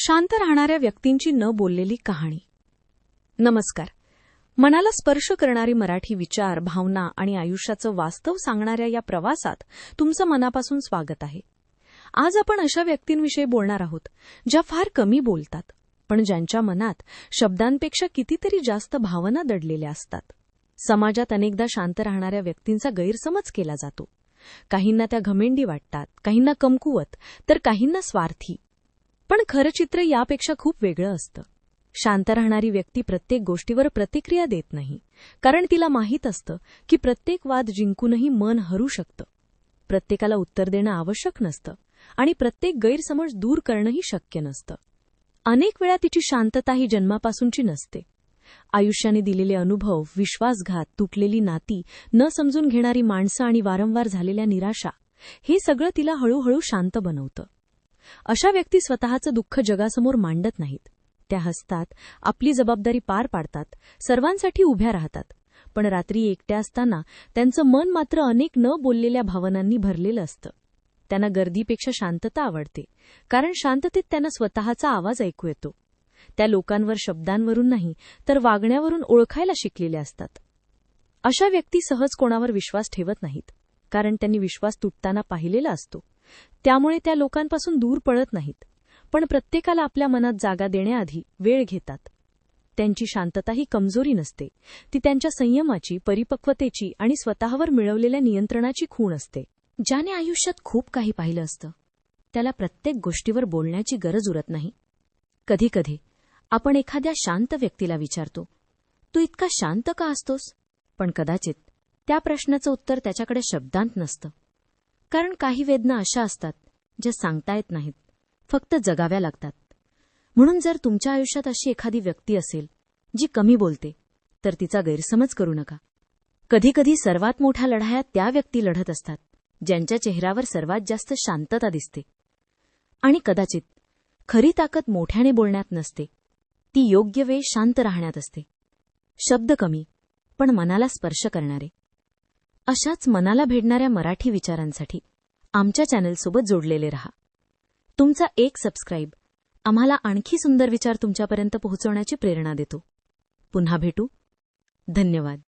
शांत राहणाऱ्या व्यक्तींची न बोललेली कहाणी. नमस्कार. मनाला स्पर्श करणारी मराठी विचार, भावना आणि आयुष्याचं वास्तव सांगणाऱ्या या प्रवासात तुमचं मनापासून स्वागत आहे. आज आपण अशा व्यक्तींविषयी बोलणार आहोत ज्या फार कमी बोलतात, पण ज्यांच्या मनात शब्दांपेक्षा कितीतरी जास्त भावना दडलेल्या असतात. समाजात अनेकदा शांत राहणाऱ्या व्यक्तींचा गैरसमज केला जातो. काहींना त्या घमेंडी वाटतात, काहींना कमकुवत, तर काहींना स्वार्थी. पण खरं चित्र यापेक्षा खूप वेगळं असतं. शांत राहणारी व्यक्ती प्रत्येक गोष्टीवर प्रतिक्रिया देत नाही, कारण तिला माहीत असतं की प्रत्येक वाद जिंकूनही मन हरू शकतं. प्रत्येकाला उत्तर देणं आवश्यक नसतं आणि प्रत्येक गैरसमज दूर करणंही शक्य नसतं. अनेक वेळा तिची शांतता ही जन्मापासूनची नसते. आयुष्याने दिलेले अनुभव, विश्वासघात, तुटलेली नाती, न समजून घेणारी माणसं आणि वारंवार झालेल्या निराशा, हे सगळं तिला हळूहळू शांत बनवतं. अशा व्यक्ती स्वतःचं दुःख जगासमोर मांडत नाहीत. त्या हसतात, आपली जबाबदारी पार पाडतात, सर्वांसाठी उभ्या राहतात. पण रात्री एकट्या असताना त्यांचं मन मात्र अनेक न बोललेल्या भावनांनी भरलेलं असतं. त्यांना गर्दीपेक्षा शांतता आवडते, कारण शांततेत त्यांना स्वतःचा आवाज ऐकू येतो. त्या लोकांवर शब्दांवरून नाही, तर वागण्यावरून ओळखायला शिकलेल्या असतात. अशा व्यक्ती सहज कोणावर विश्वास ठेवत नाहीत, कारण त्यांनी विश्वास तुटताना पाहिलेला असतो. त्यामुळे त्या लोकांपासून दूर पळत नाहीत, पण प्रत्येकाला आपल्या मनात जागा देण्याआधी वेळ घेतात. त्यांची शांतता ही कमजोरी नसते, ती त्यांच्या संयमाची, परिपक्वतेची आणि स्वतःवर मिळवलेल्या नियंत्रणाची खूण असते. ज्याने आयुष्यात खूप काही पाहिलं असतं, त्याला प्रत्येक गोष्टीवर बोलण्याची गरज उरत नाही. कधीकधी आपण एखाद्या शांत व्यक्तीला विचारतो, तू इतका शांत का असतोस? पण कदाचित त्या प्रश्नाचं उत्तर त्याच्याकडे शब्दांत नसतं. कारण काही वेदना अशा असतात ज्या सांगता येत नाहीत, फक्त जगाव्या लागतात. म्हणून जर तुमच्या आयुष्यात अशी एखादी व्यक्ती असेल जी कमी बोलते, तर तिचा गैरसमज करू नका. कधीकधी सर्वात मोठ्या लढाया त्या व्यक्ती लढत असतात ज्यांच्या चेहऱ्यावर सर्वात जास्त शांतता दिसते. आणि कदाचित खरी ताकद मोठ्याने बोलण्यात नसते, ती योग्य वेळ शांत राहण्यात असते. शब्द कमी, पण मनाला स्पर्श करणारे. अशाच मनाला भेटणाऱ्या मराठी विचारांसाठी आमच्या चॅनलसोबत जोडलेले रहा. तुमचा एक सबस्क्राईब आम्हाला आणखी सुंदर विचार तुमच्यापर्यंत पोहोचवण्याची प्रेरणा देतो. पुन्हा भेटू. धन्यवाद.